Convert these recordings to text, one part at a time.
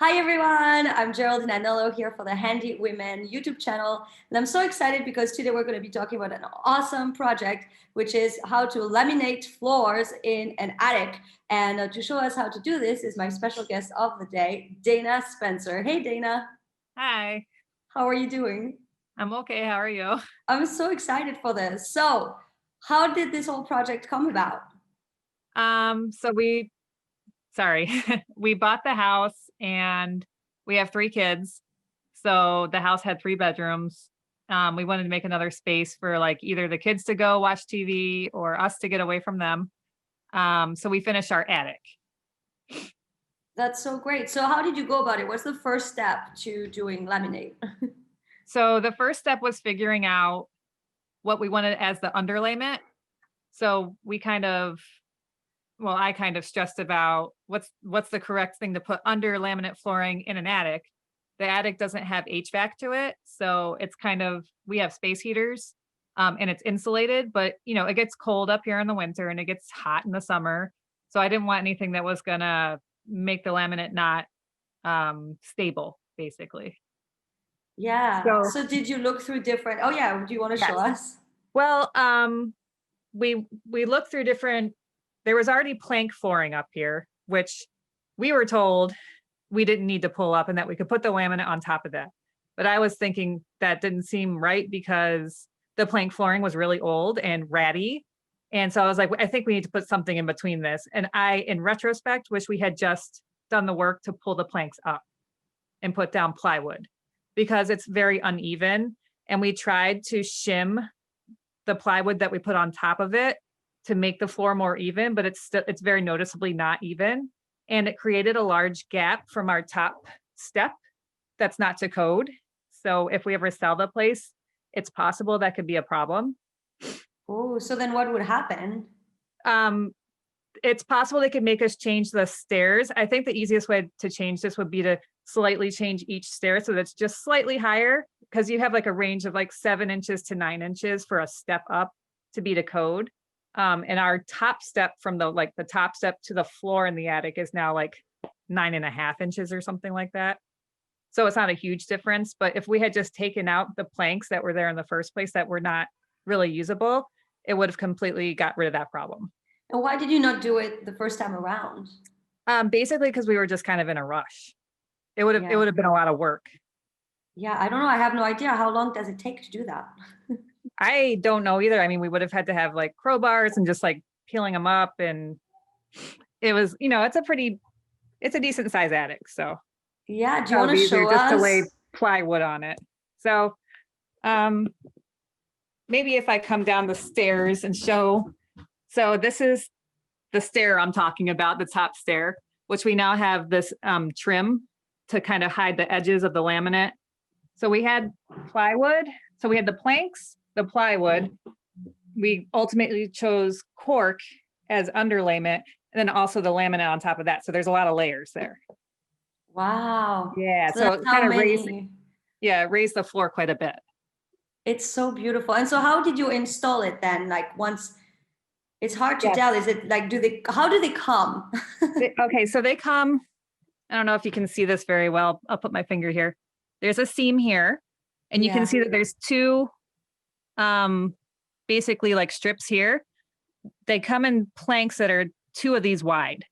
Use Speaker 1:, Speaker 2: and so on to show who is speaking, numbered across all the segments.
Speaker 1: Hi everyone, I'm Geraldine Anello here for the Handy Women YouTube channel. And I'm so excited because today we're going to be talking about an awesome project, which is how to laminate floors in an attic. And to show us how to do this is my special guest of the day, Dana Spencer. Hey Dana,
Speaker 2: Hi,
Speaker 1: how are you doing?
Speaker 2: I'm okay. How are you?
Speaker 1: I'm so excited for this. So, how did this whole project come about?
Speaker 2: So sorry, we bought the house and we have 3 kids. So the house had 3 bedrooms. We wanted to make another space for like either the kids to go watch TV or us to get away from them. So we finished our attic.
Speaker 1: That's so great. So, how did you go about it? What's the first step to doing laminate?
Speaker 2: So the first step was figuring out what we wanted as the underlayment. So I kind of stressed about what's the correct thing to put under laminate flooring in an attic. The attic doesn't have HVAC to it, so it's we have space heaters, and it's insulated, but it gets cold up here in the winter and it gets hot in the summer. So I didn't want anything that was gonna make the laminate not stable, basically.
Speaker 1: Yeah.
Speaker 2: So
Speaker 1: So did you look through different, oh yeah, do you want to show
Speaker 2: yes.
Speaker 1: us?
Speaker 2: Well, we looked through different. There was already plank flooring up here, which we were told we didn't need to pull up and that we could put the laminate on top of that. But I was thinking that didn't seem right because the plank flooring was really old and ratty. And so I was like, I think we need to put something in between this. And in retrospect, wish we had just done the work to pull the planks up and put down plywood because it's very uneven. And we tried to shim the plywood that we put on top of it to make the floor more even, but it's very noticeably not even. And it created a large gap from our top step that's not to code. So if we ever sell the place, it's possible that could be a problem.
Speaker 1: Oh, so then what would happen?
Speaker 2: Um, it's possible they could make us change the stairs. I think the easiest way to change this would be to slightly change each stair so that's just slightly higher because you have like a range of like 7 inches to 9 inches for a step up to be to code. And our top step from the top step to the floor in the attic is now like 9.5 inches or something like that. So it's not a huge difference, but if we had just taken out the planks that were there in the first place that were not really usable, it would have completely got rid of that problem.
Speaker 1: And why did you not do it the first time around?
Speaker 2: Basically because we were just kind of in a rush. It
Speaker 1: Yeah.
Speaker 2: would have been a lot of work.
Speaker 1: Yeah, I don't know. I have no idea. How long does it take to do that?
Speaker 2: I don't know either. I mean, we would have had to have like crowbars and just like peeling them up. And it was, it's a decent size attic. So
Speaker 1: Yeah, do you
Speaker 2: that
Speaker 1: want
Speaker 2: was
Speaker 1: to
Speaker 2: easier
Speaker 1: show
Speaker 2: just to lay
Speaker 1: us?
Speaker 2: plywood on it. So um, maybe if I come down the stairs and show. So this is the stair I'm talking about, the top stair, which we now have this trim to kind of hide the edges of the laminate. So we had plywood. So we had the planks, the plywood. We ultimately chose cork as underlayment, and then also the laminate on top of that. So there's a lot of layers there.
Speaker 1: Wow.
Speaker 2: Yeah.
Speaker 1: So
Speaker 2: So
Speaker 1: that's
Speaker 2: it
Speaker 1: how
Speaker 2: kind of
Speaker 1: many.
Speaker 2: raised the floor quite a bit.
Speaker 1: It's so beautiful. And so how did you install it then? Like once it's hard to
Speaker 2: Yes.
Speaker 1: tell. Is it like, how do they come?
Speaker 2: Okay. So they come, I don't know if you can see this very well. I'll put my finger here. There's a seam here, and you can
Speaker 1: Yeah.
Speaker 2: see that there's two um basically like strips here. They come in planks that are 2 of these wide.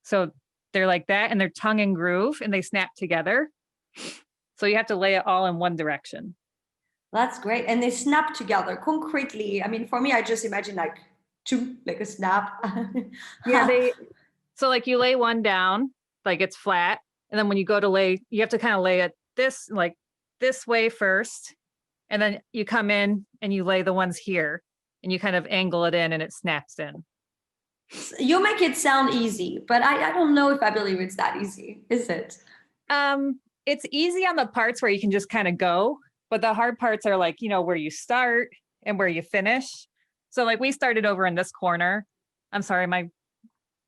Speaker 2: So they're like that and they're tongue and groove and they snap together. So you have to lay it all in one direction.
Speaker 1: That's great. And they snap together concretely. I mean, for me, I just imagine like a snap.
Speaker 2: Yeah, so like you lay one down, like it's flat. And then when you go to lay, you have to kind of lay it this way first. And then you come in and you lay the ones here and you kind of angle it in and it snaps in.
Speaker 1: You make it sound easy, but I don't know if I believe it's that easy, is it?
Speaker 2: It's easy on the parts where you can just kind of go, but the hard parts are like, where you start and where you finish. So like we started over in this corner. I'm sorry, my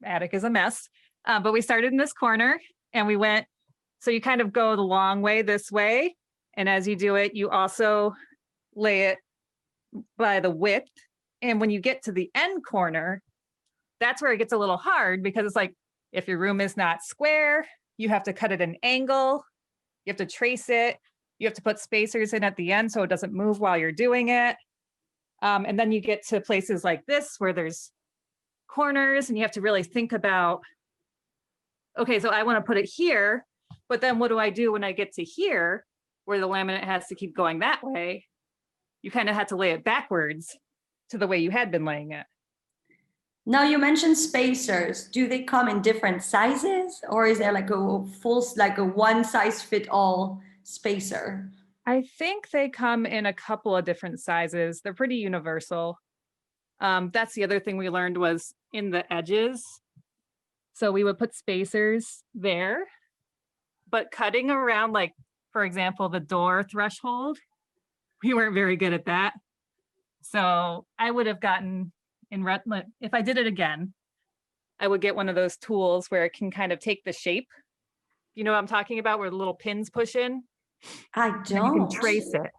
Speaker 2: attic is a mess. But we started in this corner and we went, so you kind of go the long way this way. And as you do it, you also lay it by the width. And when you get to the end corner, that's where it gets a little hard because it's like, if your room is not square, You have to cut it an angle. You have to trace it. You have to put spacers in at the end so it doesn't move while you're doing it. And then you get to places like this where there's corners and you have to really think about, okay, so I want to put it here, but then what do I do when I get to here where the laminate has to keep going that way? You kind of had to lay it backwards to the way you had been laying it.
Speaker 1: Now you mentioned spacers. Do they come in different sizes, or is there like a full, like a one size fit all spacer?
Speaker 2: I think they come in a couple of different sizes. They're pretty universal. That's the other thing we learned was in the edges. So we would put spacers there, but cutting around, like, for example, the door threshold, we weren't very good at that. So I would have gotten if I did it again, I would get one of those tools where it can kind of take the shape. You know what I'm talking about, where the little pins push in?
Speaker 1: I
Speaker 2: And you
Speaker 1: don't.
Speaker 2: can trace it.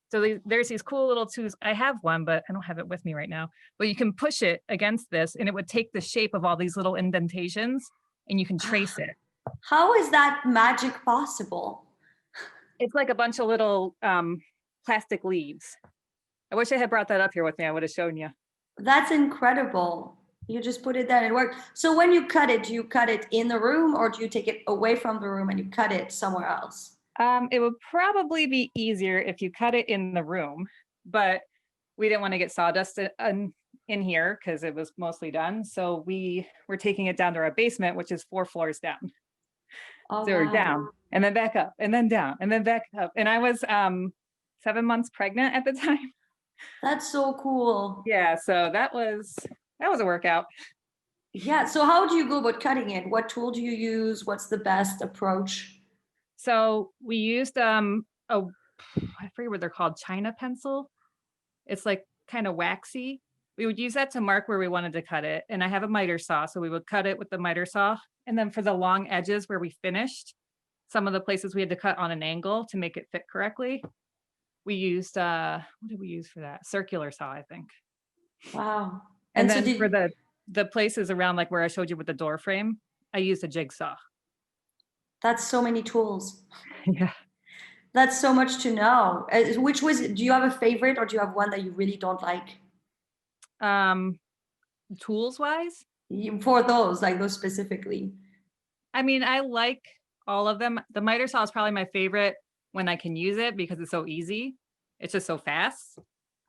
Speaker 2: So there's these cool little tools. I have one, but I don't have it with me right now. But you can push it against this and it would take the shape of all these little indentations and you can trace it.
Speaker 1: How is that magic possible?
Speaker 2: It's like a bunch of little plastic leaves. I wish I had brought that up here with me. I would have shown you.
Speaker 1: That's incredible. You just put it there and it worked. So when you cut it, do you cut it in the room or do you take it away from the room and you cut it somewhere else?
Speaker 2: It would probably be easier if you cut it in the room, but we didn't want to get sawdust in here because it was mostly done. So we were taking it down to our basement, which is 4 floors down.
Speaker 1: Oh,
Speaker 2: So we're down and then back up and then down and then back up. And I was 7 months pregnant at the time.
Speaker 1: That's so cool.
Speaker 2: Yeah, so that was a workout.
Speaker 1: Yeah. So how do you go about cutting it? What tool do you use? What's the best approach?
Speaker 2: So we used I forget what they're called, China pencil. It's like kind of waxy. We would use that to mark where we wanted to cut it. And I have a miter saw, so we would cut it with the miter saw. And then for the long edges where we finished, some of the places we had to cut on an angle to make it fit correctly. We used what did we use for that? Circular saw, I think.
Speaker 1: Wow.
Speaker 2: And
Speaker 1: so
Speaker 2: then for the places around, like where I showed you with the door frame, I used a jigsaw.
Speaker 1: That's so many tools.
Speaker 2: Yeah.
Speaker 1: That's so much to know. Do you have a favorite or do you have one that you really don't like?
Speaker 2: Tools wise?
Speaker 1: For those, like those specifically.
Speaker 2: I mean, I like all of them. The miter saw is probably my favorite when I can use it because it's so easy. It's just so fast.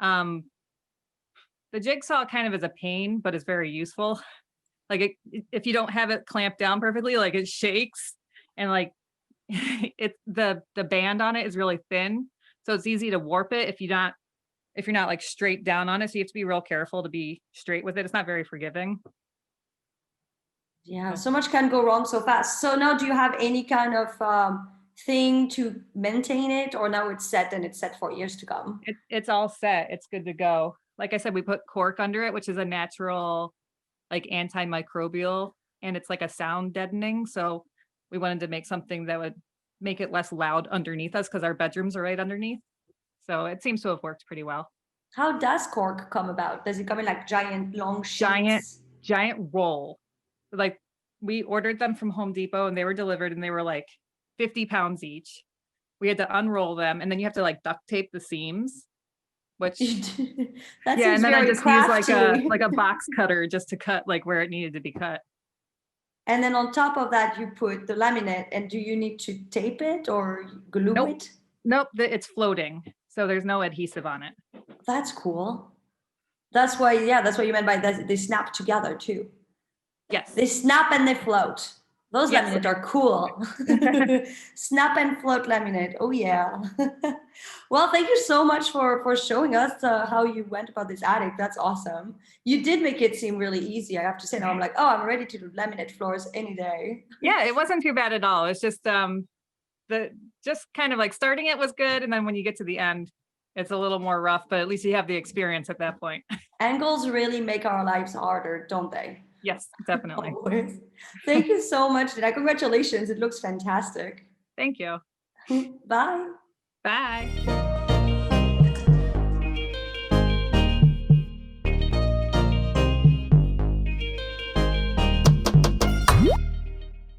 Speaker 2: The jigsaw kind of is a pain, but it's very useful. Like if you don't have it clamped down perfectly, like it shakes and like the band on it is really thin. So it's easy to warp it if you're not like straight down on it. So you have to be real careful to be straight with it. It's not very forgiving.
Speaker 1: Yeah, so much can go wrong so fast. So now do you have any kind of thing to maintain it, or now it's set and it's set for years to come?
Speaker 2: It's all set. It's good to go. Like I said, we put cork under it, which is a natural, like antimicrobial, and it's like a sound deadening. So we wanted to make something that would make it less loud underneath us because our bedrooms are right underneath. So it seems to have worked pretty well.
Speaker 1: How does cork come about? Does it come in like giant long sheets?
Speaker 2: Giant roll. Like we ordered them from Home Depot and they were delivered and they were like 50 pounds each. We had to unroll them and then you have to like duct tape the seams, which
Speaker 1: that
Speaker 2: yeah, and then I just
Speaker 1: crafty.
Speaker 2: used like a box cutter just to cut like where it needed to be cut.
Speaker 1: And then on top of that, you put the laminate. And do you need to tape it or glue it?
Speaker 2: Nope, it's floating. So there's no adhesive on it.
Speaker 1: That's cool. That's why you meant by that they snap together too.
Speaker 2: Yes.
Speaker 1: They snap and they float. Those laminate are cool. Snap and float laminate. Oh yeah. Well, thank you so much for showing us how you went about this attic. That's awesome. You did make it seem really easy. I have to say now I'm like, oh, I'm ready to do laminate floors any day.
Speaker 2: Yeah, it wasn't too bad at all. It's just just kind of like starting it was good. And then when you get to the end, it's a little more rough, but at least you have the experience at that point.
Speaker 1: Angles really make our lives harder, don't they?
Speaker 2: Yes, definitely.
Speaker 1: Always. Thank you so much, Dina. Congratulations. It looks fantastic.
Speaker 2: Thank you.
Speaker 1: Bye.
Speaker 2: Bye.